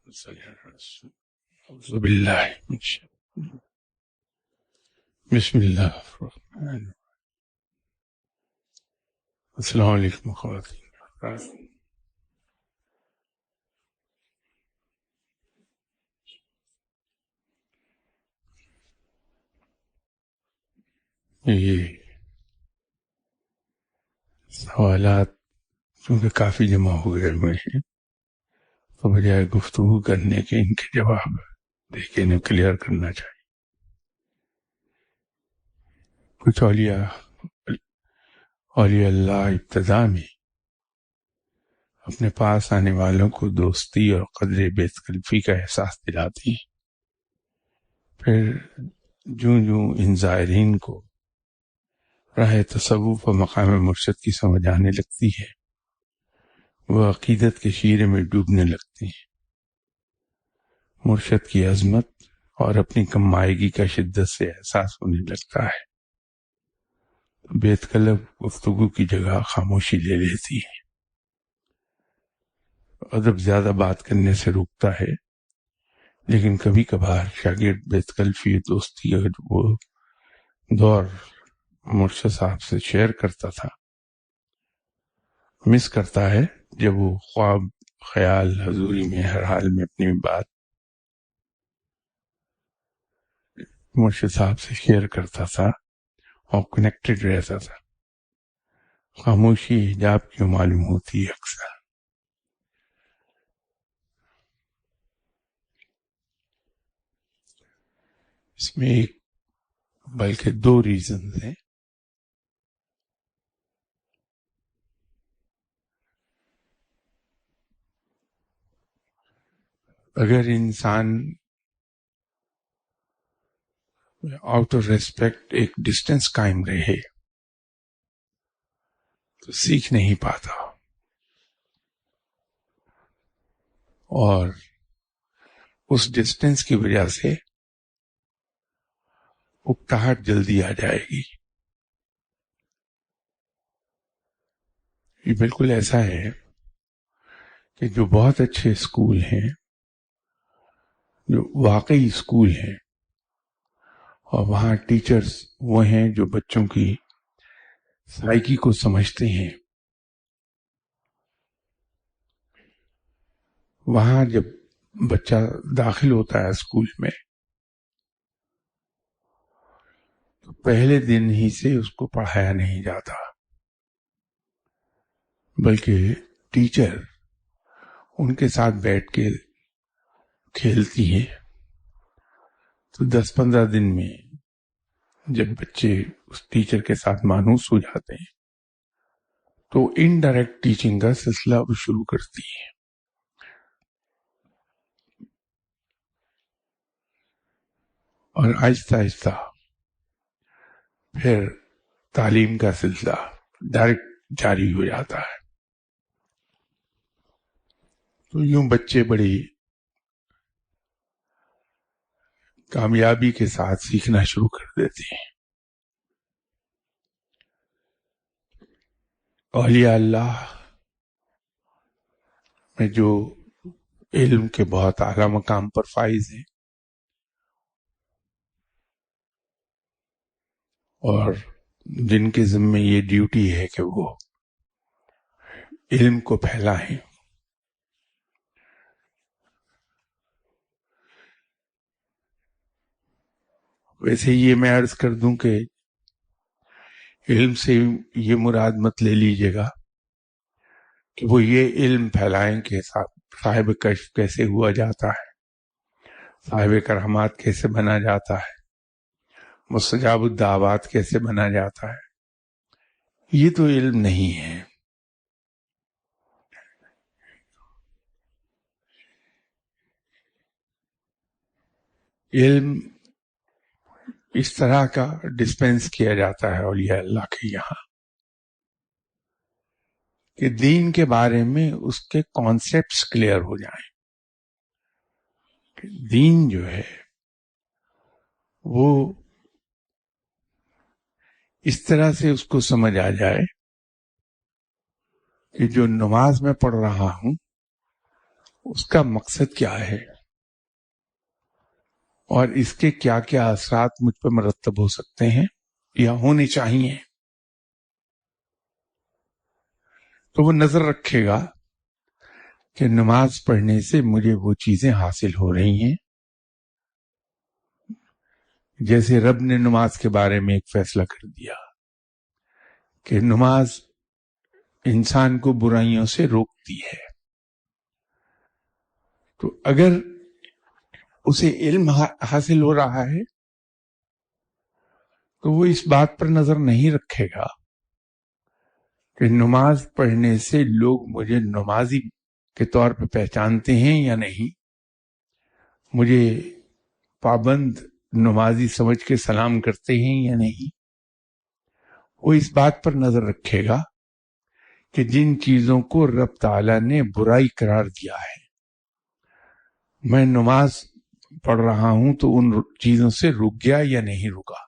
اعوذ باللہ من الشیطان۔ بسم اللہ الرحمن الرحیم۔ السلام علیکم خواتین۔ یہ سوالات چونکہ کافی جمع ہوئے ہیں تو بجائے گفتگو کرنے کے ان کے جواب دے کے انہیں کلیئر کرنا چاہیے۔ کچھ اولیاء اللہ ابتدا میں اپنے پاس آنے والوں کو دوستی اور قدر بیت کلفی کا احساس دلاتی ہیں، پھر جوں جوں ان زائرین کو راہ تصوف و مقام مرشد کی سمجھ آنے لگتی ہے، وہ عقیدت کے شیرے میں ڈوبنے لگتے ہیں، مرشد کی عظمت اور اپنی کم مائیگی کا شدت سے احساس ہونے لگتا ہے، بیت کلب گفتگو کی جگہ خاموشی لے لیتی ہے۔ ادب زیادہ بات کرنے سے روکتا ہے، لیکن کبھی کبھار شاگرد بیت کلفی دوستی کا جو وہ دور مرشد صاحب سے شیئر کرتا تھا مس کرتا ہے، جب وہ خواب خیال حضوری میں ہر حال میں اپنی بات مرشد صاحب سے شیئر کرتا تھا اور کنیکٹڈ رہتا تھا۔ خاموشی حجاب کیوں معلوم ہوتی ہے اکثر۔ اس میں ایک بلکہ دو ریزنز ہیں۔ اگر انسان آؤٹ آف ریسپیکٹ ایک ڈسٹینس قائم رہے تو سیکھ نہیں پاتا، اور اس ڈسٹینس کی وجہ سے اکتاہٹ جلدی آ جائے گی۔ یہ بالکل ایسا ہے کہ جو بہت اچھے اسکول ہیں، جو واقعی اسکول ہیں، اور وہاں ٹیچرز وہ ہیں جو بچوں کی سائیکی کو سمجھتے ہیں، وہاں جب بچہ داخل ہوتا ہے اسکول میں تو پہلے دن ہی سے اس کو پڑھایا نہیں جاتا، بلکہ ٹیچر ان کے ساتھ بیٹھ کے کھیلتی ہے۔ تو 10-15 دن میں جب بچے اس ٹیچر کے ساتھ مانوس ہو جاتے ہیں تو انڈائریکٹ ٹیچنگ کا سلسلہ وہ شروع کرتی ہے، اور آہستہ آہستہ پھر تعلیم کا سلسلہ ڈائریکٹ جاری ہو جاتا ہے۔ تو یوں بچے بڑی کامیابی کے ساتھ سیکھنا شروع کر دیتے ہیں۔ اولیاء اللہ میں جو علم کے بہت اعلیٰ مقام پر فائز ہیں اور جن کے ذمے یہ ڈیوٹی ہے کہ وہ علم کو پھیلائیں، ویسے یہ میں عرض کر دوں کہ علم سے یہ مراد مت لے لیجیے گا کہ وہ یہ علم پھیلائیں کہ صاحب کشف کیسے ہوا جاتا ہے، صاحب کرامات کیسے بنا جاتا ہے، مستجاب الدعوات کیسے بنا جاتا ہے۔ یہ تو علم نہیں ہے۔ علم اس طرح کا ڈسپینس کیا جاتا ہے اولیاء اللہ کے یہاں کہ دین کے بارے میں اس کے کانسیپٹس کلیئر ہو جائیں۔ دین جو ہے وہ اس طرح سے اس کو سمجھ آ جائے کہ جو نماز میں پڑھ رہا ہوں اس کا مقصد کیا ہے اور اس کے کیا کیا اثرات مجھ پر مرتب ہو سکتے ہیں یا ہونے چاہیے، تو وہ نظر رکھے گا کہ نماز پڑھنے سے مجھے وہ چیزیں حاصل ہو رہی ہیں جیسے رب نے نماز کے بارے میں ایک فیصلہ کر دیا کہ نماز انسان کو برائیوں سے روکتی ہے. تو اگر اسے علم حاصل ہو رہا ہے تو وہ اس بات پر نظر نہیں رکھے گا کہ نماز پڑھنے سے لوگ مجھے نمازی کے طور پہ پہچانتے ہیں یا نہیں، مجھے پابند نمازی سمجھ کے سلام کرتے ہیں یا نہیں. وہ اس بات پر نظر رکھے گا کہ جن چیزوں کو رب تعالیٰ نے برائی قرار دیا ہے، میں نماز پڑھ رہا ہوں تو ان چیزوں سے رک گیا یا نہیں رکا.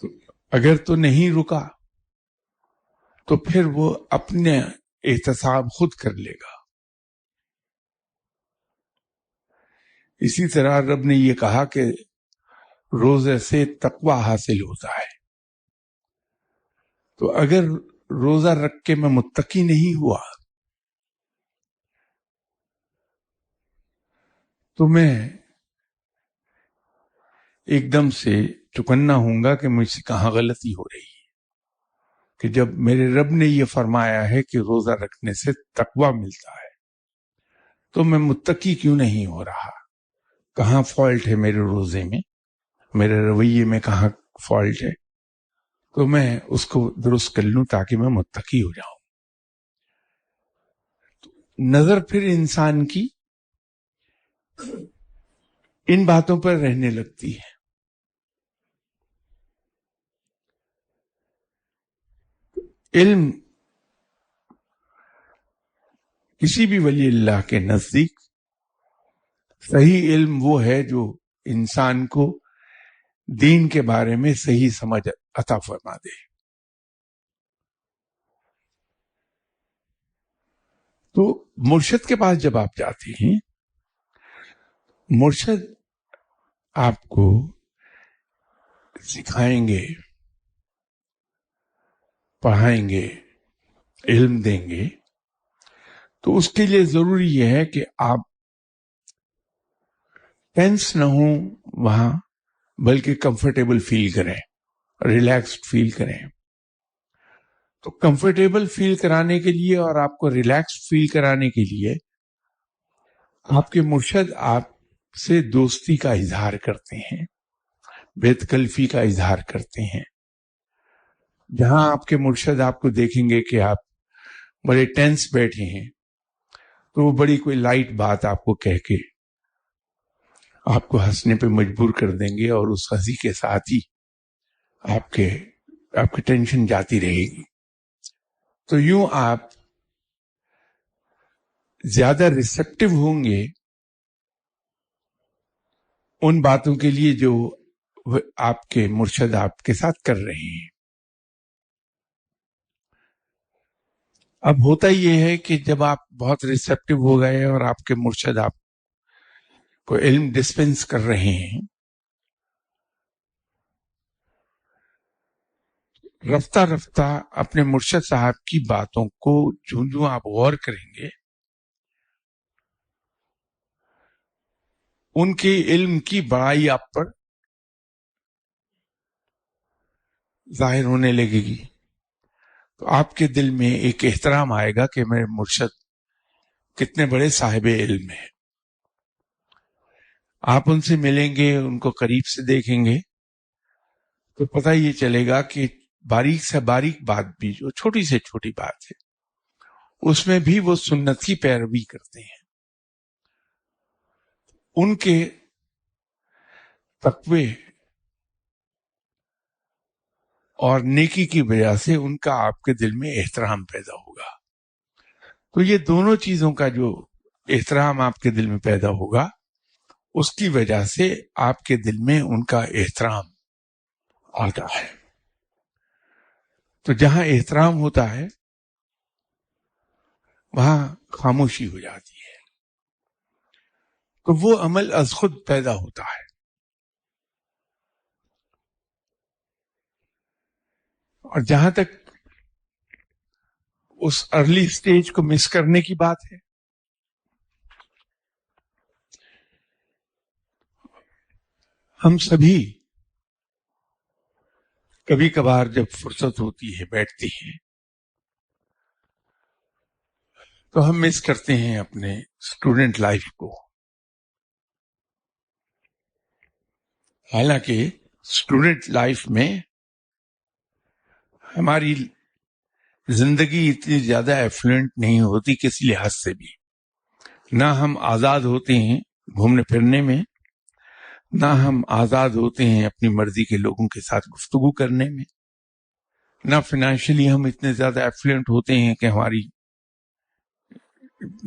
تو اگر تو نہیں رکا تو پھر وہ اپنے احتساب خود کر لے گا. اسی طرح رب نے یہ کہا کہ روزے سے تقوی حاصل ہوتا ہے. تو اگر روزہ رکھ کے میں متقی نہیں ہوا تو میں ایک دم سے چکنا ہوں گا کہ مجھ سے کہاں غلطی ہو رہی ہے، کہ جب میرے رب نے یہ فرمایا ہے کہ روزہ رکھنے سے تقوی ملتا ہے تو میں متقی کیوں نہیں ہو رہا، کہاں فالٹ ہے میرے روزے میں، میرے رویے میں کہاں فالٹ ہے، تو میں اس کو درست کر لوں تاکہ میں متقی ہو جاؤں. نظر پھر انسان کی ان باتوں پر رہنے لگتی ہے. علم کسی بھی ولی اللہ کے نزدیک صحیح علم وہ ہے جو انسان کو دین کے بارے میں صحیح سمجھ عطا فرما دے. تو مرشد کے پاس جب آپ جاتے ہیں، مرشد آپ کو سکھائیں گے، پڑھائیں گے، علم دیں گے، تو اس کے لیے ضروری یہ ہے کہ آپ ٹینس نہ ہوں وہاں، بلکہ کمفرٹیبل فیل کریں، ریلیکسڈ فیل کریں. تو کمفرٹیبل فیل کرانے کے لیے اور آپ کو ریلیکسڈ فیل کرانے کے لیے آپ کے مرشد آپ سے دوستی کا اظہار کرتے ہیں، بے تکلفی کا اظہار کرتے ہیں. جہاں آپ کے مرشد آپ کو دیکھیں گے کہ آپ بڑے ٹینس بیٹھے ہیں تو وہ بڑی کوئی لائٹ بات آپ کو کہہ کے آپ کو ہنسنے پہ مجبور کر دیں گے، اور اس ہنسی کے ساتھ ہی آپ کی ٹینشن جاتی رہے گی. تو یوں آپ زیادہ ریسیپٹیو ہوں گے ان باتوں کے لیے جو آپ کے مرشد آپ کے ساتھ کر رہے ہیں. اب ہوتا یہ ہے کہ جب آپ بہت ریسیپٹیو ہو گئے اور آپ کے مرشد آپ کو علم ڈسپنس کر رہے ہیں، رفتہ رفتہ اپنے مرشد صاحب کی باتوں کو جوں آپ غور کریں گے، ان کے علم کی بڑائی آپ پر ظاہر ہونے لگے گی. تو آپ کے دل میں ایک احترام آئے گا کہ میرے مرشد کتنے بڑے صاحب علم ہیں. آپ ان سے ملیں گے، ان کو قریب سے دیکھیں گے تو پتہ یہ چلے گا کہ باریک سے باریک بات بھی، جو چھوٹی سے چھوٹی بات ہے، اس میں بھی وہ سنت کی پیروی کرتے ہیں. ان کے تقوی اور نیکی کی وجہ سے ان کا آپ کے دل میں احترام پیدا ہوگا. تو یہ دونوں چیزوں کا جو احترام آپ کے دل میں پیدا ہوگا، اس کی وجہ سے آپ کے دل میں ان کا احترام آتا ہے. تو جہاں احترام ہوتا ہے وہاں خاموشی ہو جاتی ہے، تو وہ عمل از خود پیدا ہوتا ہے. اور جہاں تک اس ارلی سٹیج کو مس کرنے کی بات ہے، ہم سبھی کبھی کبھار جب فرصت ہوتی ہے بیٹھتے ہیں تو ہم مس کرتے ہیں اپنے اسٹوڈنٹ لائف کو. حالانکہ اسٹوڈنٹ لائف میں ہماری زندگی اتنی زیادہ ایفلوئنٹ نہیں ہوتی کسی لحاظ سے بھی. نہ ہم آزاد ہوتے ہیں گھومنے پھرنے میں، نہ ہم آزاد ہوتے ہیں اپنی مرضی کے لوگوں کے ساتھ گفتگو کرنے میں، نہ فائنینشلی ہم اتنے زیادہ ایفلوئنٹ ہوتے ہیں کہ ہماری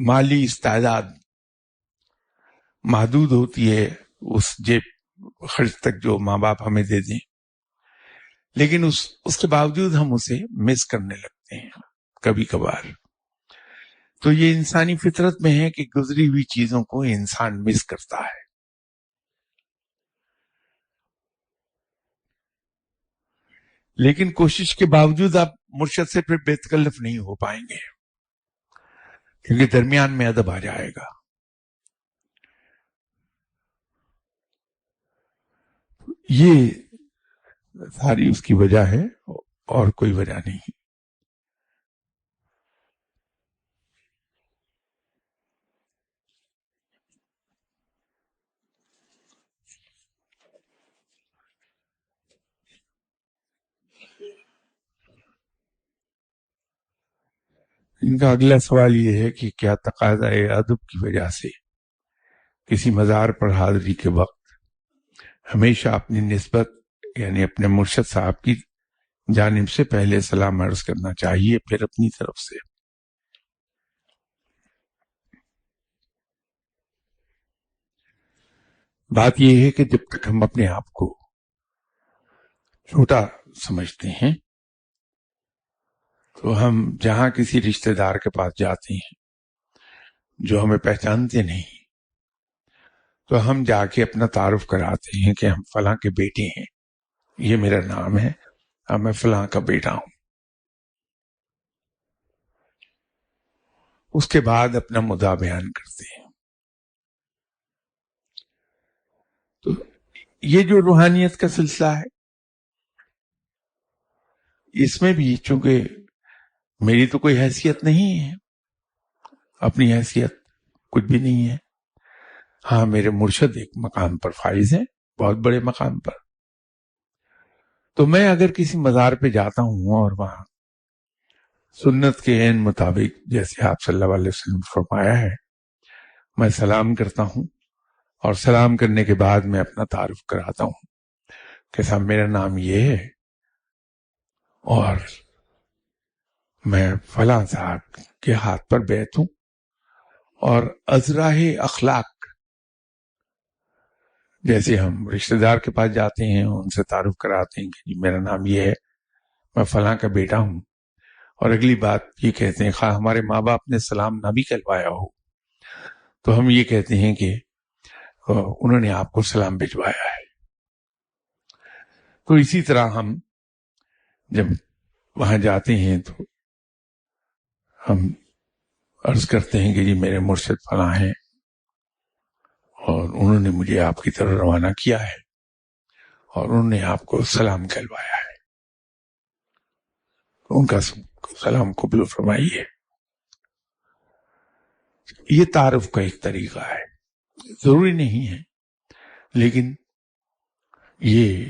مالی استعداد محدود ہوتی ہے اس جیب خرچ تک جو ماں باپ ہمیں دے دیں. لیکن اس کے باوجود ہم اسے مس کرنے لگتے ہیں کبھی کبھار. تو یہ انسانی فطرت میں ہے کہ گزری ہوئی چیزوں کو انسان مس کرتا ہے. لیکن کوشش کے باوجود آپ مرشد سے پھر بے تکلف نہیں ہو پائیں گے، کیونکہ درمیان میں ادب آ جائے گا. یہ ساری اس کی وجہ ہے اور کوئی وجہ نہیں. ان کا اگلا سوال یہ ہے کہ کیا تقاضۂ ادب کی وجہ سے کسی مزار پر حاضری کے وقت ہمیشہ اپنی نسبت یعنی اپنے مرشد صاحب کی جانب سے پہلے سلام عرض کرنا چاہیے پھر اپنی طرف سے؟ بات یہ ہے کہ جب تک ہم اپنے آپ کو چھوٹا سمجھتے ہیں تو ہم جہاں کسی رشتہ دار کے پاس جاتے ہیں جو ہمیں پہچانتے نہیں تو ہم جا کے اپنا تعارف کراتے ہیں کہ ہم فلاں کے بیٹے ہیں، یہ میرا نام ہے اور میں فلاں کا بیٹا ہوں. اس کے بعد اپنا مدعا بیان کرتے ہیں. تو یہ جو روحانیت کا سلسلہ ہے اس میں بھی چونکہ میری تو کوئی حیثیت نہیں ہے، اپنی حیثیت کچھ بھی نہیں ہے. ہاں میرے مرشد ایک مقام پر فائز ہیں، بہت بڑے مقام پر. تو میں اگر کسی مزار پہ جاتا ہوں اور وہاں سنت کے عین مطابق جیسے آپ صلی اللہ علیہ وسلم فرمایا ہے میں سلام کرتا ہوں، اور سلام کرنے کے بعد میں اپنا تعارف کراتا ہوں کہ صاحب میرا نام یہ ہے اور میں فلاں صاحب کے ہاتھ پر بیعت ہوں. اور ازراہ اخلاق جیسے ہم رشتہ دار کے پاس جاتے ہیں ان سے تعارف کراتے ہیں کہ جی میرا نام یہ ہے، میں فلاں کا بیٹا ہوں، اور اگلی بات یہ کہتے ہیں خواہ ہمارے ماں باپ نے سلام نہ بھی کہلوایا ہو تو ہم یہ کہتے ہیں کہ انہوں نے آپ کو سلام بھجوایا ہے. تو اسی طرح ہم جب وہاں جاتے ہیں تو ہم عرض کرتے ہیں کہ جی میرے مرشد فلاں ہیں اور انہوں نے مجھے آپ کی طرف روانہ کیا ہے اور انہوں نے آپ کو سلام کہلوایا ہے، ان کا سلام قبول فرمائیے. یہ تعارف کا ایک طریقہ ہے، ضروری نہیں ہے لیکن یہ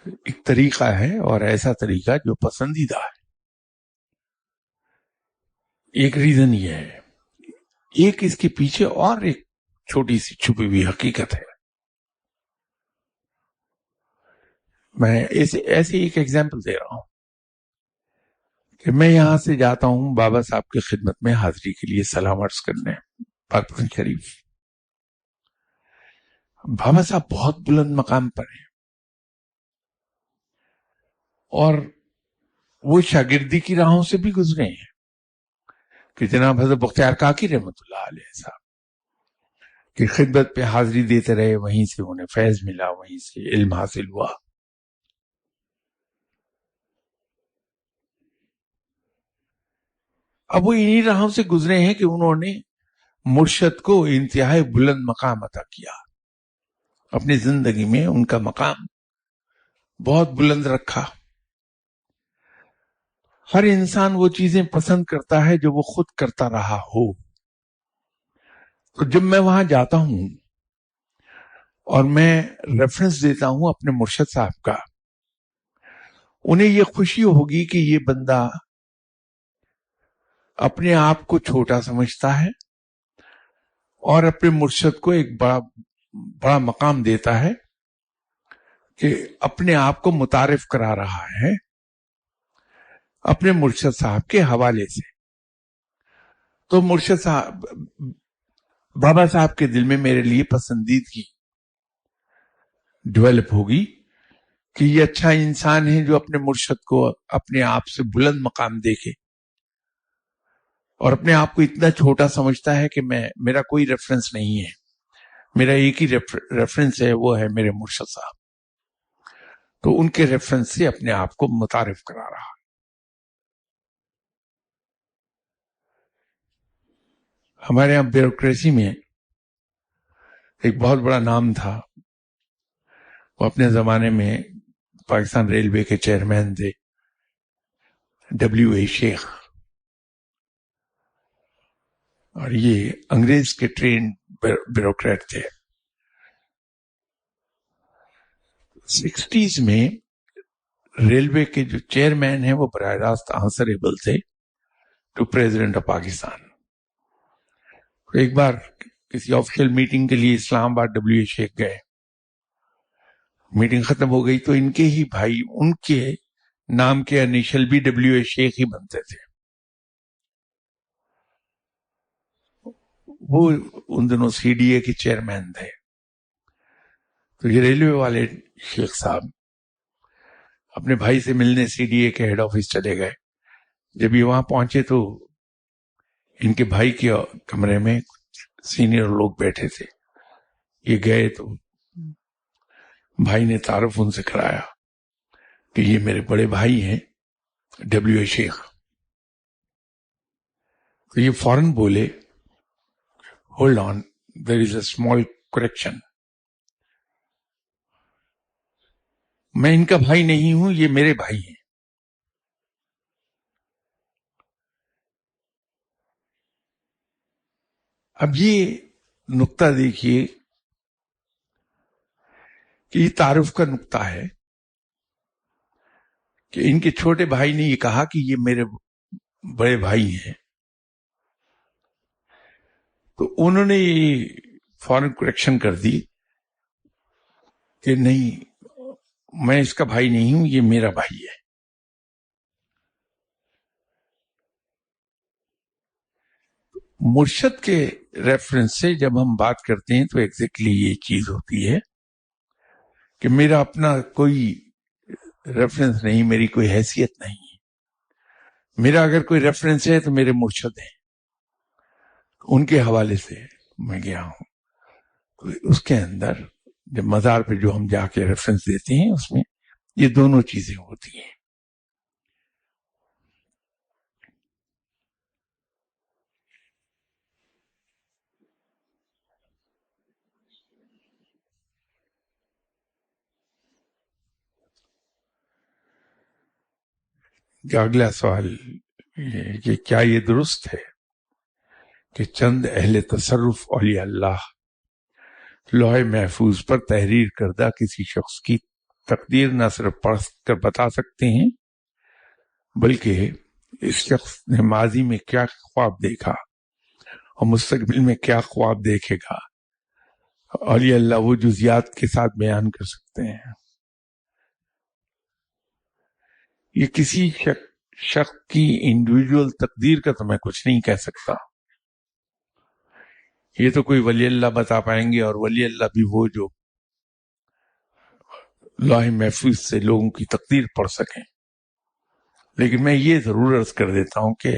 ایک طریقہ ہے اور ایسا طریقہ جو پسندیدہ ہے. ایک ریزن یہ ہے، ایک اس کے پیچھے اور ایک چھوٹی سی چھپی ہوئی حقیقت ہے. میں ایسے ایک ایگزامپل دے رہا ہوں کہ میں یہاں سے جاتا ہوں بابا صاحب کی خدمت میں حاضری کے لیے سلام عرض کرنے پاکستان شریف. بابا صاحب بہت بلند مقام پر ہیں اور وہ شاگردی کی راہوں سے بھی گزرے ہیں. کہ جناب حضرت بختیار کاکی رحمۃ اللہ علیہ صاحب کی خدمت پہ حاضری دیتے رہے، وہیں سے انہیں فیض ملا، وہیں سے علم حاصل ہوا. اب وہ انہی راہوں سے گزرے ہیں کہ انہوں نے مرشد کو انتہائی بلند مقام عطا کیا. اپنی زندگی میں ان کا مقام بہت بلند رکھا. ہر انسان وہ چیزیں پسند کرتا ہے جو وہ خود کرتا رہا ہو. تو جب میں وہاں جاتا ہوں اور میں ریفرنس دیتا ہوں اپنے مرشد صاحب کا، انہیں یہ خوشی ہوگی کہ یہ بندہ اپنے آپ کو چھوٹا سمجھتا ہے اور اپنے مرشد کو ایک بڑا مقام دیتا ہے کہ اپنے آپ کو متعارف کرا رہا ہے اپنے مرشد صاحب کے حوالے سے. تو مرشد صاحب، بابا صاحب کے دل میں میرے لیے پسندیدگی ڈیولپ ہوگی کہ یہ اچھا انسان ہے جو اپنے مرشد کو اپنے آپ سے بلند مقام دیکھے اور اپنے آپ کو اتنا چھوٹا سمجھتا ہے کہ میرا کوئی ریفرنس نہیں ہے، میرا ایک ہی ریفرنس ہے، وہ ہے میرے مرشد صاحب. تو ان کے ریفرنس سے اپنے آپ کو متعارف کرا رہا. ہمارے یہاں بیوروکریسی میں ایک بہت بڑا نام تھا، وہ اپنے زمانے میں پاکستان ریلوے کے چیئرمین تھے، W.A. شیخ. اور یہ انگریز کے ٹرینڈ بیوروکریٹ تھے. 60s میں ریلوے کے جو چیئرمین ہیں وہ براہ راست آنسریبل تھے ٹو پریزیڈنٹ آف پاکستان. ایک بار کسی آفیشیل میٹنگ کے لیے اسلام آباد W.A. شیخ گئے. میٹنگ ختم ہو گئی تو ان کے ہی بھائی، ان کے نام کے انیشل بھی W.A. شیخ ہی بنتے تھے. وہ ان دنوں CDA کے چیئرمین تھے. تو یہ ریلوے والے شیخ صاحب اپنے بھائی سے ملنے CDA کے ہیڈ آفس چلے گئے. جب یہ وہاں پہنچے تو ان کے بھائی کے کمرے میں سینئر لوگ بیٹھے تھے. یہ گئے تو بھائی نے تعارف ان سے کرایا کہ یہ میرے بڑے بھائی ہیں W.A. شیخ. تو یہ فوراً بولے، hold on, there is a small correction, میں ان کا بھائی نہیں ہوں، یہ میرے بھائی ہیں. اب یہ نقطہ دیکھیے کہ یہ تعارف کا نقطہ ہے کہ ان کے چھوٹے بھائی نے یہ کہا کہ یہ میرے بڑے بھائی ہیں. تو انہوں نے یہ فوراً کریکشن کر دی کہ نہیں، میں اس کا بھائی نہیں ہوں، یہ میرا بھائی ہے. مرشد کے ریفرنس سے جب ہم بات کرتے ہیں تو ایگزیکٹلی یہ چیز ہوتی ہے کہ میرا اپنا کوئی ریفرنس نہیں، میری کوئی حیثیت نہیں ہے. میرا اگر کوئی ریفرنس ہے تو میرے مرشد ہیں، ان کے حوالے سے میں گیا ہوں. تو اس کے اندر جب مزار پہ جو ہم جا کے ریفرنس دیتے ہیں اس میں یہ دونوں چیزیں ہوتی ہیں. اگلا سوال یہ کہ کیا یہ درست ہے کہ چند اہل تصرف اولیاء اللہ لوح محفوظ پر تحریر کردہ کسی شخص کی تقدیر نہ صرف پڑھ کر بتا سکتے ہیں بلکہ اس شخص نے ماضی میں کیا خواب دیکھا اور مستقبل میں کیا خواب دیکھے گا، اولیاء اللہ وہ جزیات کے ساتھ بیان کر سکتے ہیں؟ یہ کسی شخص کی انڈیویجول تقدیر کا تو میں کچھ نہیں کہہ سکتا. یہ تو کوئی ولی اللہ بتا پائیں گے، اور ولی اللہ بھی وہ جو لوح محفوظ سے لوگوں کی تقدیر پڑھ سکیں. لیکن میں یہ ضرور عرض کر دیتا ہوں کہ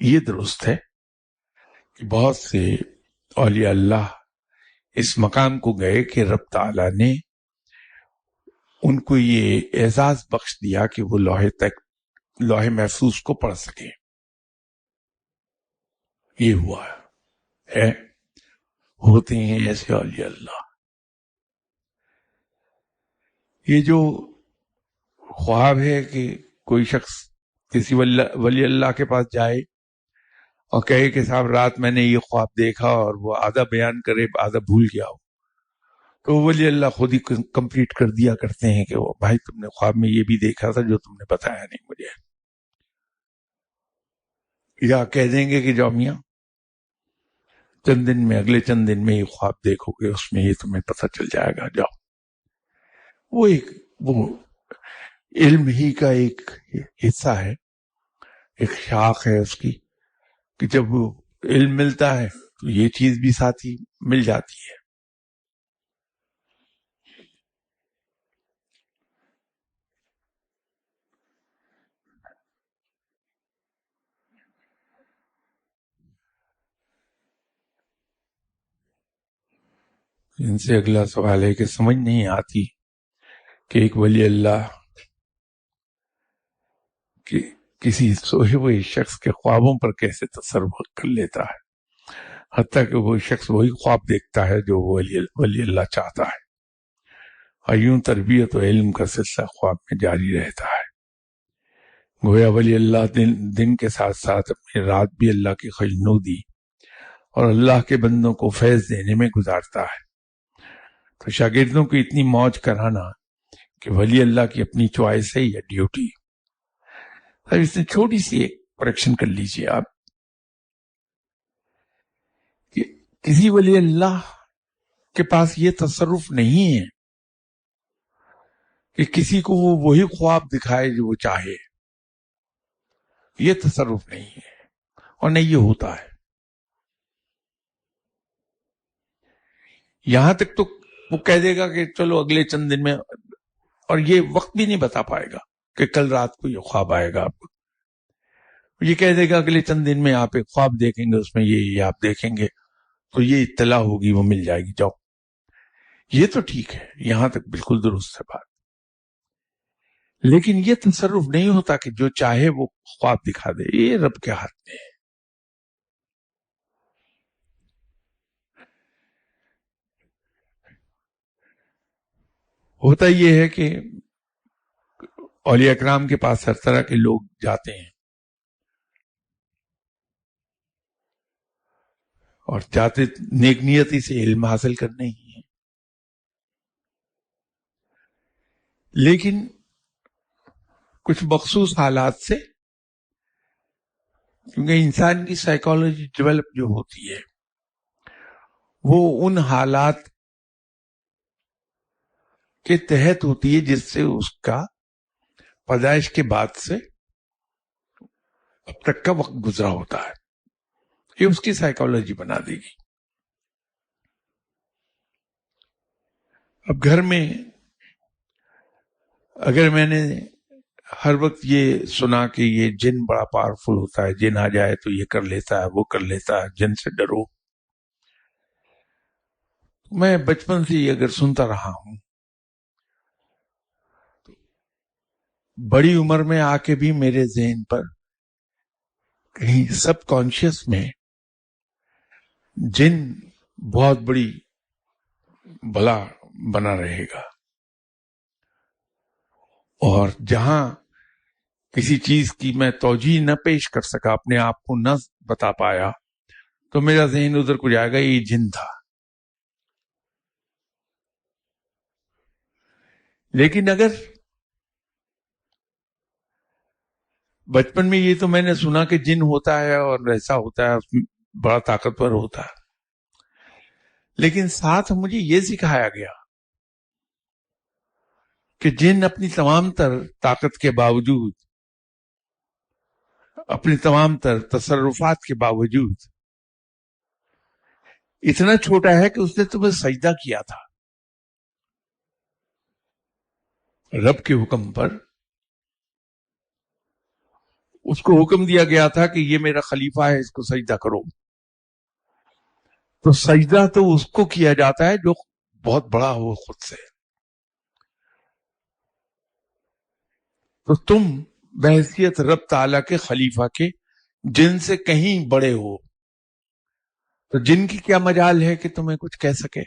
یہ درست ہے کہ بہت سے اولیاء اللہ اس مقام کو گئے کہ رب تعالیٰ نے ان کو یہ اعزاز بخش دیا کہ وہ لوح محفوظ کو پڑھ سکے. یہ ہوا ہے. ہوتے ہیں ایسے اولیاء اللہ. یہ جو خواب ہے کہ کوئی شخص کسی ولی اللہ کے پاس جائے اور کہے کہ صاحب رات میں نے یہ خواب دیکھا، اور وہ آدھا بیان کرے آدھا بھول گیا ہو، تو ولی اللہ خود ہی کمپلیٹ کر دیا کرتے ہیں کہ وہ بھائی تم نے خواب میں یہ بھی دیکھا تھا جو تم نے بتایا نہیں مجھے. یا کہہ دیں گے کہ جاؤ میاں چند دن میں، اگلے چند دن میں یہ خواب دیکھو گے، اس میں یہ تمہیں پتہ چل جائے گا، جاؤ. وہ علم ہی کا ایک حصہ ہے، ایک شاخ ہے اس کی، کہ جب وہ علم ملتا ہے تو یہ چیز بھی ساتھ ہی مل جاتی ہے. ان سے اگلا سوال ہے کہ سمجھ نہیں آتی کہ ایک ولی اللہ کہ کسی سوئے ہوئے شخص کے خوابوں پر کیسے تصرف کر لیتا ہے، حتیٰ کہ وہ شخص وہی خواب دیکھتا ہے جو ولی اللہ چاہتا ہے، اور یوں تربیت و علم کا سلسلہ خواب میں جاری رہتا ہے. گویا ولی اللہ دن کے ساتھ ساتھ اپنی رات بھی اللہ کی خجنودی اور اللہ کے بندوں کو فیض دینے میں گزارتا ہے. تو شاگردوں کو اتنی موج کرانا کہ ولی اللہ کی اپنی چوائس ہے یا ڈیوٹی. اب اس میں چھوٹی سی ایک کریکشن کر لیجئے آپ کہ کسی ولی اللہ کے پاس یہ تصرف نہیں ہے کہ کسی کو وہ وہی خواب دکھائے جو وہ چاہے. یہ تصرف نہیں ہے، اور نہیں یہ ہوتا ہے. یہاں تک تو وہ کہہ دے گا کہ چلو اگلے چند دن میں، اور یہ وقت بھی نہیں بتا پائے گا کہ کل رات کو یہ خواب آئے گا. آپ کو یہ کہہ دے گا اگلے چند دن میں آپ ایک خواب دیکھیں گے، اس میں یہ آپ دیکھیں گے تو یہ اطلاع ہوگی، وہ مل جائے گی، جاؤ. یہ تو ٹھیک ہے، یہاں تک بالکل درست ہے بات. لیکن یہ تصرف نہیں ہوتا کہ جو چاہے وہ خواب دکھا دے. یہ رب کے ہاتھ میں ہے. ہوتا یہ ہے کہ اولیاء اکرام کے پاس ہر طرح کے لوگ جاتے ہیں، اور چاہتے نیک نیتی سے علم حاصل کرنے ہی ہیں. لیکن کچھ مخصوص حالات سے، کیونکہ انسان کی سائیکالوجی ڈیولپ جو ہوتی ہے وہ ان حالات کے تحت ہوتی ہے جس سے اس کا پیدائش کے بعد سے اب تک کا وقت گزرا ہوتا ہے. یہ اس کی سائیکالوجی بنا دے گی. اب گھر میں اگر میں نے ہر وقت یہ سنا کہ یہ جن بڑا پاورفل ہوتا ہے، جن آ جائے تو یہ کر لیتا ہے، وہ کر لیتا ہے، جن سے ڈرو، میں بچپن سے یہ اگر سنتا رہا ہوں، بڑی عمر میں آ کے بھی میرے ذہن پر کہیں سب کانشیس میں جن بہت بڑی بلا بنا رہے گا. اور جہاں کسی چیز کی میں توجیہ نہ پیش کر سکا، اپنے آپ کو نہ بتا پایا، تو میرا ذہن ادھر کو جائے گا یہ جن تھا. لیکن اگر بچپن میں یہ تو میں نے سنا کہ جن ہوتا ہے اور ایسا ہوتا ہے، بڑا طاقتور ہوتا ہے، لیکن ساتھ مجھے یہ سکھایا گیا کہ جن اپنی تمام تر طاقت کے باوجود، اپنی تمام تر تصرفات کے باوجود اتنا چھوٹا ہے کہ اس نے تمہیں سجدہ کیا تھا رب کے حکم پر. اس کو حکم دیا گیا تھا کہ یہ میرا خلیفہ ہے، اس کو سجدہ کرو. تو سجدہ تو اس کو کیا جاتا ہے جو بہت بڑا ہو خود سے. تو تم بحیثیت رب تعالیٰ کے خلیفہ کے جن سے کہیں بڑے ہو، تو جن کی کیا مجال ہے کہ تمہیں کچھ کہہ سکے؟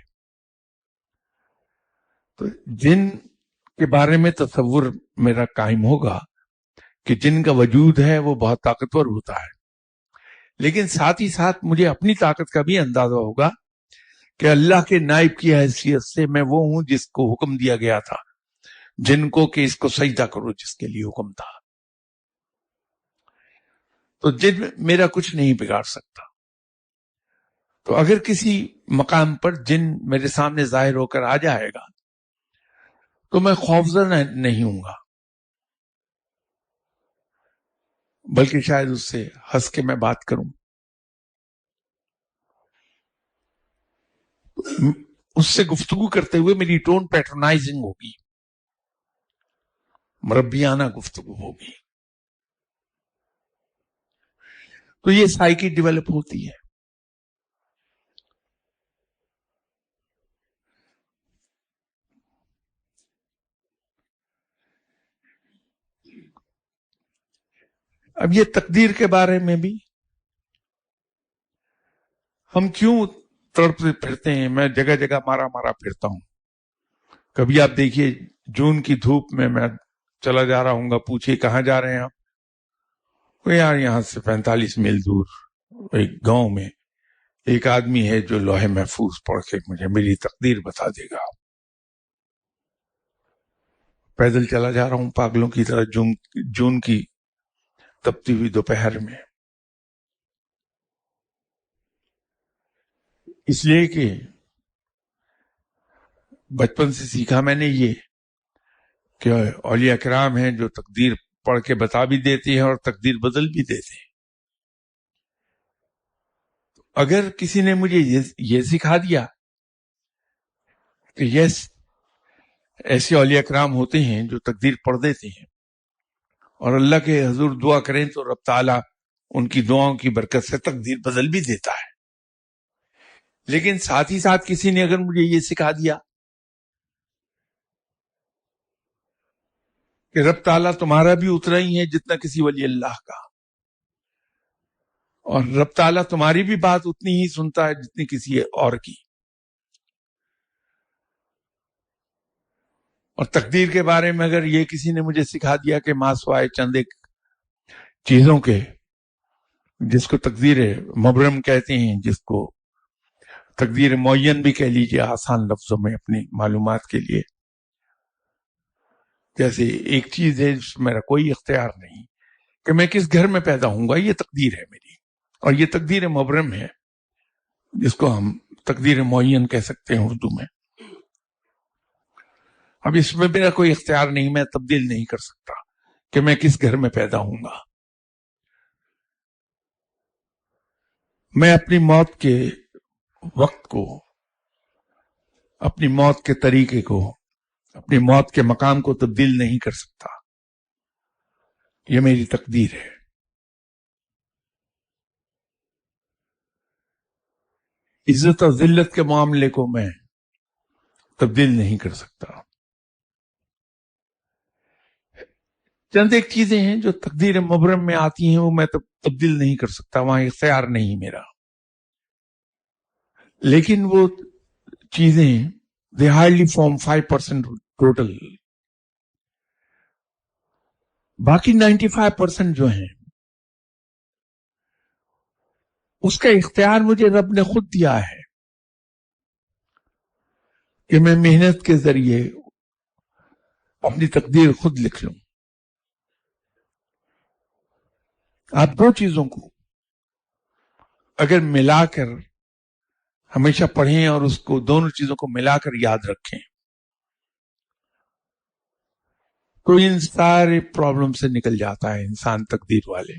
تو جن کے بارے میں تصور میرا قائم ہوگا کہ جن کا وجود ہے وہ بہت طاقتور ہوتا ہے، لیکن ساتھ ہی ساتھ مجھے اپنی طاقت کا بھی اندازہ ہوگا کہ اللہ کے نائب کی حیثیت سے میں وہ ہوں جس کو حکم دیا گیا تھا جن کو کہ اس کو سجدہ کرو، جس کے لیے حکم تھا. تو جن میرا کچھ نہیں بگاڑ سکتا. تو اگر کسی مقام پر جن میرے سامنے ظاہر ہو کر آ جائے گا تو میں خوفزدہ نہیں ہوں گا، بلکہ شاید اس سے ہنس کے میں بات کروں. اس سے گفتگو کرتے ہوئے میری ٹون پیٹرنائزنگ ہوگی، مربیانہ گفتگو ہوگی. تو یہ سائیکی ڈیولپ ہوتی ہے. اب یہ تقدیر کے بارے میں بھی ہم کیوں تڑپتے پھرتے ہیں؟ میں جگہ جگہ مارا پھرتا ہوں. کبھی آپ دیکھیے جون کی دھوپ میں چلا جا رہا ہوں گا، پوچھیے کہاں جا رہے ہیں آپ؟ یار یہاں سے 45 میل دور ایک گاؤں میں ایک آدمی ہے جو لوہے محفوظ پڑھ کے مجھے میری تقدیر بتا دے گا. پیدل چلا جا رہا ہوں پاگلوں کی طرح جون کی تپتی ہوئی دوپہر میں، اس لیے کہ بچپن سے سیکھا میں نے یہ کہ اولیاء کرام ہیں جو تقدیر پڑھ کے بتا بھی دیتے ہیں اور تقدیر بدل بھی دیتے ہیں. اگر کسی نے مجھے یہ سکھا دیا کہ یس ایسے اولیاء کرام ہوتے ہیں جو تقدیر پڑھ دیتے ہیں اور اللہ کے حضور دعا کریں تو رب تعالیٰ ان کی دعاؤں کی برکت سے تقدیر بدل بھی دیتا ہے، لیکن ساتھ ہی ساتھ کسی نے اگر مجھے یہ سکھا دیا کہ رب تعالیٰ تمہارا بھی اتنا ہی ہے جتنا کسی ولی اللہ کا، اور رب تعالیٰ تمہاری بھی بات اتنی ہی سنتا ہے جتنی کسی اور کی، اور تقدیر کے بارے میں اگر یہ کسی نے مجھے سکھا دیا کہ ماں سوائے چند ایک چیزوں کے، جس کو تقدیر مبرم کہتے ہیں، جس کو تقدیر معین بھی کہہ لیجیے آسان لفظوں میں اپنی معلومات کے لیے، جیسے ایک چیز ہے جس میں میرا کوئی اختیار نہیں کہ میں کس گھر میں پیدا ہوں گا، یہ تقدیر ہے میری، اور یہ تقدیر مبرم ہے جس کو ہم تقدیر معین کہہ سکتے ہیں اردو میں. اب اس میں میرا کوئی اختیار نہیں، میں تبدیل نہیں کر سکتا کہ میں کس گھر میں پیدا ہوں گا. میں اپنی موت کے وقت کو، اپنی موت کے طریقے کو، اپنی موت کے مقام کو تبدیل نہیں کر سکتا. یہ میری تقدیر ہے. عزت اور ذلت کے معاملے کو میں تبدیل نہیں کر سکتا. چند ایک چیزیں ہیں جو تقدیر مبرم میں آتی ہیں، وہ میں تبدیل نہیں کر سکتا، وہاں اختیار نہیں میرا. لیکن وہ چیزیں they hardly form 5% ٹوٹل. باقی 95% جو ہیں اس کا اختیار مجھے رب نے خود دیا ہے کہ میں محنت کے ذریعے اپنی تقدیر خود لکھ لوں. آپ دو چیزوں کو اگر ملا کر ہمیشہ پڑھیں اور اس کو دونوں چیزوں کو ملا کر یاد رکھیں تو ان سارے پرابلم سے نکل جاتا ہے انسان تقدیر والے.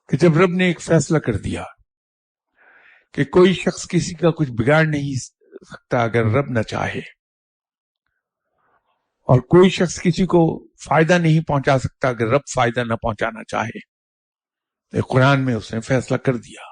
کہ جب رب نے ایک فیصلہ کر دیا کہ کوئی شخص کسی کا کچھ بگاڑ نہیں سکتا اگر رب نہ چاہے، اور کوئی شخص کسی کو فائدہ نہیں پہنچا سکتا اگر رب فائدہ نہ پہنچانا چاہے، تو قرآن میں اس نے فیصلہ کر دیا.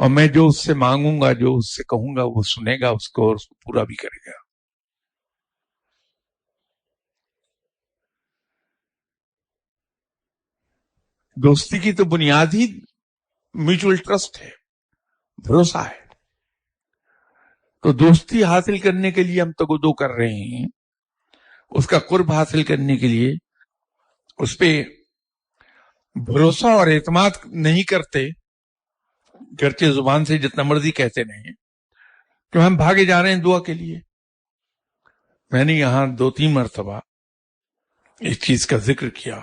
اور میں جو اس سے مانگوں گا، جو اس سے کہوں گا، وہ سنے گا اس کو اور اس کو پورا بھی کرے گا۔ دوستی کی تو بنیاد ہی میوچل ٹرسٹ ہے، بھروسہ ہے۔ تو دوستی حاصل کرنے کے لیے ہم تگودو کر رہے ہیں، اس کا قرب حاصل کرنے کے لیے اس پہ بھروسہ اور اعتماد نہیں کرتے، گرچہ زبان سے جتنا مرضی کہتے نہیں، کہ ہم بھاگے جا رہے ہیں دعا کے لیے۔ میں نے یہاں 2-3 مرتبہ اس چیز کا ذکر کیا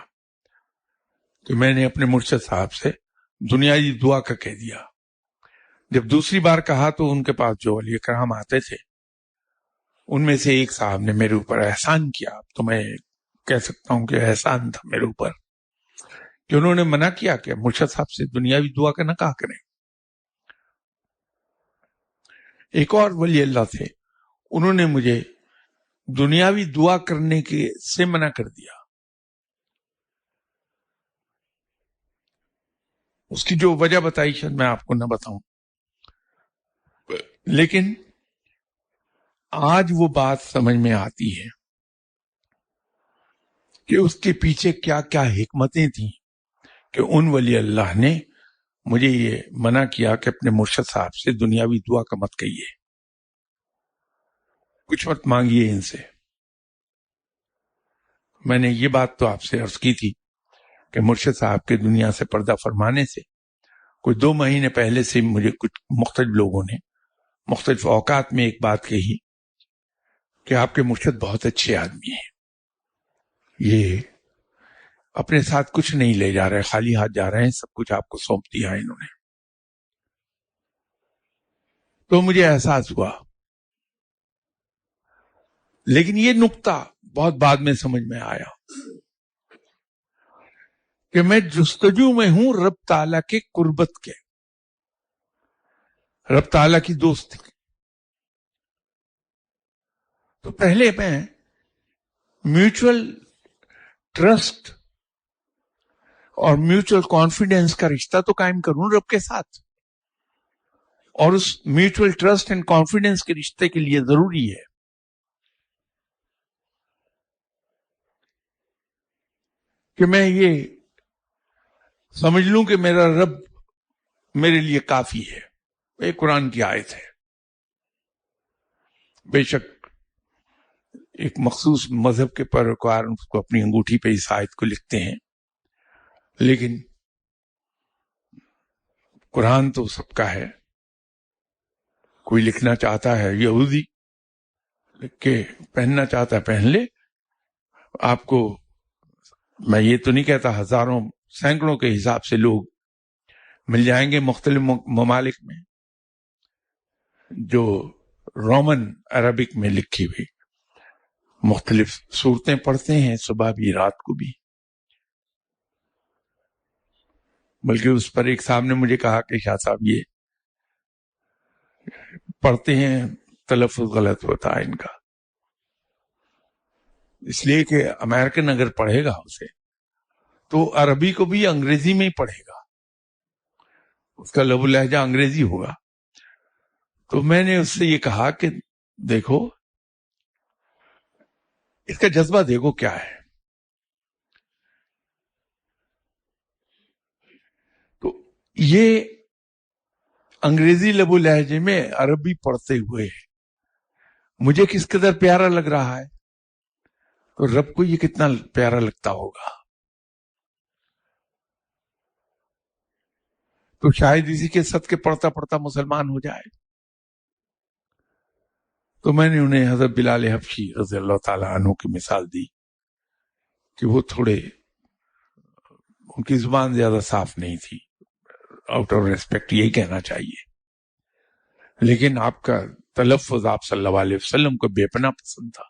کہ میں نے اپنے مرشد صاحب سے دنیاوی دعا کا کہہ دیا۔ جب دوسری بار کہا تو ان کے پاس جو ولی کرام آتے تھے ان میں سے ایک صاحب نے میرے اوپر احسان کیا، تو میں کہہ سکتا ہوں کہ احسان تھا میرے اوپر، کہ انہوں نے منع کیا کہ مرشد صاحب سے دنیاوی دعا کا نہ کہا کریں۔ ایک اور ولی اللہ تھے، انہوں نے مجھے دنیاوی دعا کرنے کے سے منع کر دیا۔ اس کی جو وجہ بتائی شاید میں آپ کو نہ بتاؤں، لیکن آج وہ بات سمجھ میں آتی ہے کہ اس کے پیچھے کیا کیا حکمتیں تھیں کہ ان ولی اللہ نے مجھے یہ منع کیا کہ اپنے مرشد صاحب سے دنیاوی دعا کا مت کہیے، کچھ مت مانگیے ان سے۔ میں نے یہ بات تو آپ سے عرض کی تھی کہ مرشد صاحب کے دنیا سے پردہ فرمانے سے کوئی 2 مہینے پہلے سے مجھے کچھ مختلف لوگوں نے مختلف اوقات میں ایک بات کہی کہ آپ کے مرشد بہت اچھے آدمی ہیں، یہ اپنے ساتھ کچھ نہیں لے جا رہے، خالی ہاتھ جا رہے ہیں، سب کچھ آپ کو سونپ دیا ہے انہوں نے۔ تو مجھے احساس ہوا، لیکن یہ نقطہ بہت بعد میں سمجھ میں آیا کہ میں جستجو میں ہوں رب تعالیٰ کے قربت کے، رب تعالیٰ کی دوستی۔ تو پہلے میں میوچل ٹرسٹ اور میوچل کانفیڈنس کا رشتہ تو قائم کروں رب کے ساتھ، اور اس میوچل ٹرسٹ اینڈ کانفیڈنس کے رشتے کے لیے ضروری ہے کہ میں یہ سمجھ لوں کہ میرا رب میرے لیے کافی ہے۔ ایک قرآن کی آیت ہے، بے شک ایک مخصوص مذہب کے پیروکار اس کو اپنی انگوٹھی پہ اس آیت کو لکھتے ہیں، لیکن قرآن تو سب کا ہے۔ کوئی لکھنا چاہتا ہے یہودی لکھ کے پہننا چاہتا ہے پہن لے۔ آپ کو میں یہ تو نہیں کہتا ہزاروں سینکڑوں کے حساب سے لوگ مل جائیں گے مختلف ممالک میں جو رومن عربک میں لکھی ہوئی مختلف صورتیں پڑھتے ہیں، صبح بھی رات کو بھی۔ بلکہ اس پر ایک صاحب نے مجھے کہا کہ شاہ صاحب یہ پڑھتے ہیں تلفظ غلط ہوتا ہے ان کا، اس لیے کہ امریکن اگر پڑھے گا اسے تو عربی کو بھی انگریزی میں ہی پڑھے گا، اس کا لب و لہجہ انگریزی ہوگا۔ تو میں نے اس سے یہ کہا کہ دیکھو اس کا جذبہ دیکھو کیا ہے۔ تو یہ انگریزی لب و لہجے میں عربی پڑھتے ہوئے مجھے کس قدر پیارا لگ رہا ہے، تو رب کو یہ کتنا پیارا لگتا ہوگا۔ تو شاید اسی کے صدقے پڑھتا پڑھتا مسلمان ہو جائے۔ تو میں نے انہیں حضرت بلال حبشی رضی اللہ تعالیٰ عنہ کی مثال دی کہ وہ تھوڑے ان کی زبان زیادہ صاف نہیں تھی، آؤٹ آف ریسپیکٹ یہی کہنا چاہیے، لیکن آپ کا تلفظ آپ صلی اللہ علیہ وسلم کو بے پناہ پسند تھا۔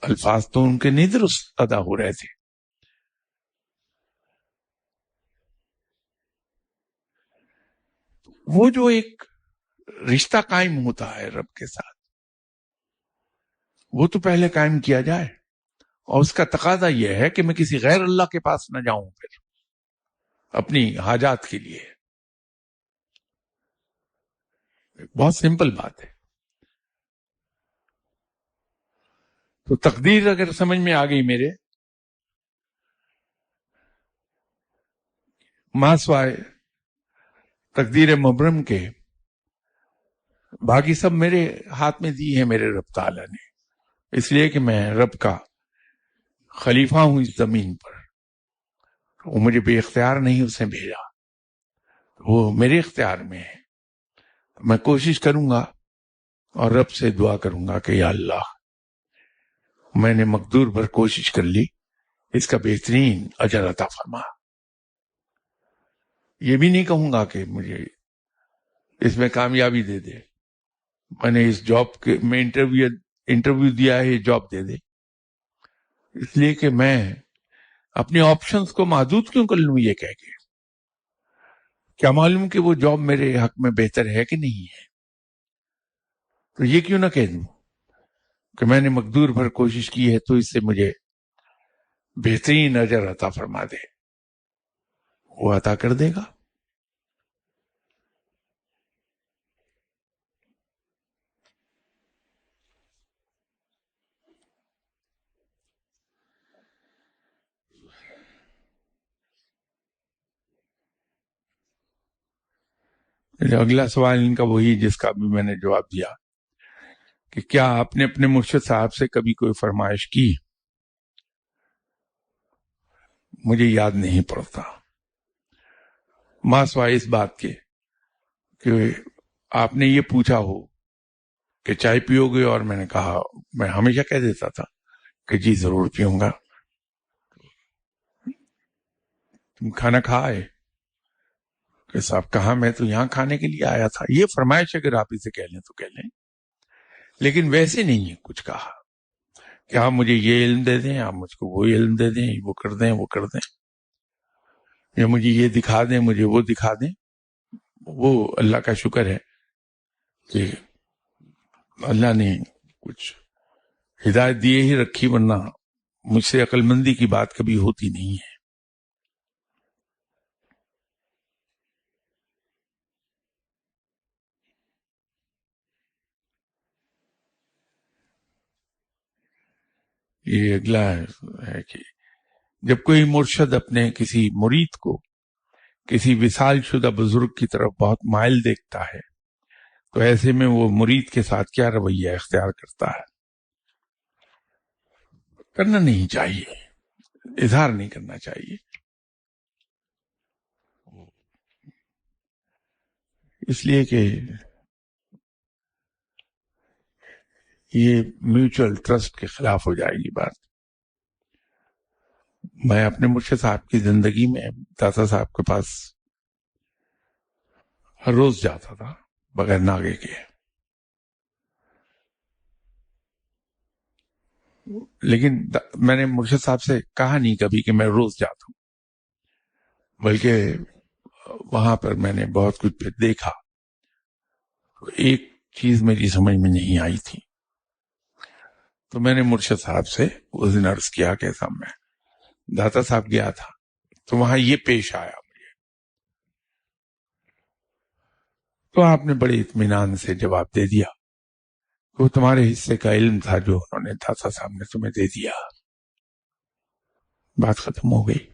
الفاظ تو ان کے نہیں درست ادا ہو رہے تھے۔ وہ جو ایک رشتہ قائم ہوتا ہے رب کے ساتھ، وہ تو پہلے قائم کیا جائے، اور اس کا تقاضا یہ ہے کہ میں کسی غیر اللہ کے پاس نہ جاؤں، پھر اپنی حاجات کے لیے. بہت سمپل بات ہے. تو تقدیر اگر سمجھ میں آ گئی میرے، ماں سوائے تقدیر مبرم کے باقی سب میرے ہاتھ میں دی ہے میرے رب تعالیٰ نے، اس لیے کہ میں رب کا خلیفہ ہوں اس زمین پر. وہ مجھے بے اختیار نہیں اس نے بھیجا، وہ میرے اختیار میں ہے. میں کوشش کروں گا اور رب سے دعا کروں گا کہ یا اللہ، میں نے مقدور بھر کوشش کر لی، اس کا بہترین اجر عطا فرما. یہ بھی نہیں کہوں گا کہ مجھے اس میں کامیابی دے دے، میں نے اس جاب کے میں انٹرویو دیا ہے، یہ جاب دے دے. اس لیے کہ میں اپنے آپشنز کو محدود کیوں کر لوں یہ کہہ کے؟ کیا معلوم کہ وہ جاب میرے حق میں بہتر ہے کہ نہیں ہے. تو یہ کیوں نہ کہہ دوں کہ میں نے مقدور بھر کوشش کی ہے تو اس سے مجھے بہترین اجر عطا فرما دے. وہ عطا کر دے گا. اگلا سوال ان کا وہی جس کا بھی میں نے جواب دیا کہ کیا آپ نے اپنے مرشد صاحب سے کبھی کوئی فرمائش کی؟ مجھے یاد نہیں پڑتا، ماں سوائے اس بات کے کہ آپ نے یہ پوچھا ہو کہ چائے پیو گے، اور میں نے کہا، میں ہمیشہ کہہ دیتا تھا کہ جی ضرور پیوں گا. تم کھانا کھائے کہ صاحب کہاں، میں تو یہاں کھانے کے لیے آیا تھا. یہ فرمائش اگر آپ اسے کہہ لیں تو کہہ لیں، لیکن ویسے نہیں ہے کچھ کہا کہ آپ مجھے یہ علم دے دیں، آپ مجھ کو وہ علم دے دیں، وہ کر دیں، وہ کر دیں، یا مجھے یہ دکھا دیں، مجھے وہ دکھا دیں. وہ اللہ کا شکر ہے کہ اللہ نے کچھ ہدایت دیے ہی رکھی، ورنہ مجھ سے عقل مندی کی بات کبھی ہوتی نہیں ہے. یہ اگلا ہے کہ جب کوئی مرشد اپنے کسی مرید کو کسی وصال شدہ بزرگ کی طرف بہت مائل دیکھتا ہے تو ایسے میں وہ مرید کے ساتھ کیا رویہ اختیار کرتا ہے؟ کرنا نہیں چاہیے، اظہار نہیں کرنا چاہیے. اس لیے کہ یہ میوچل ٹرسٹ کے خلاف ہو جائے گی بات. میں اپنے مرشد صاحب کی زندگی میں داتا صاحب کے پاس ہر روز جاتا تھا بغیر ناگے کے، لیکن میں نے مرشد صاحب سے کہا نہیں کبھی کہ میں روز جاتا ہوں، بلکہ وہاں پر میں نے بہت کچھ پھر دیکھا. ایک چیز میری سمجھ میں نہیں آئی تھی، تو میں نے مرشد صاحب سے اس دن عرض کیا کہ صاحب میں داتا صاحب گیا تھا تو وہاں یہ پیش آیا مجھے. تو آپ نے بڑے اطمینان سے جواب دے دیا، وہ تمہارے حصے کا علم تھا جو انہوں نے داتا صاحب نے تمہیں دے دیا، بات ختم ہو گئی.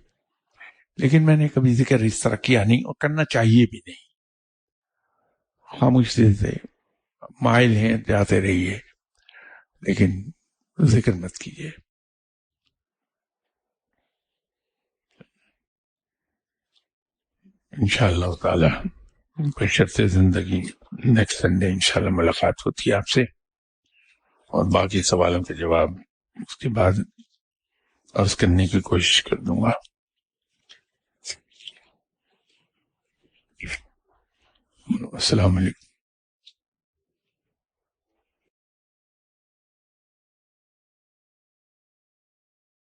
لیکن میں نے کبھی ذکر اس طرح کیا نہیں، اور کرنا چاہیے بھی نہیں. خاموشی سے مائل ہیں جاتے رہیے، لیکن ذکر مت کیجیے. انشاءاللہ تعالی بشرط زندگی نیکسٹ سنڈے انشاءاللہ ملاقات ہوتی ہے آپ سے، اور باقی سوالوں کے جواب اس کے بعد عرض کرنے کی کوشش کر دوں گا. السلام علیکم.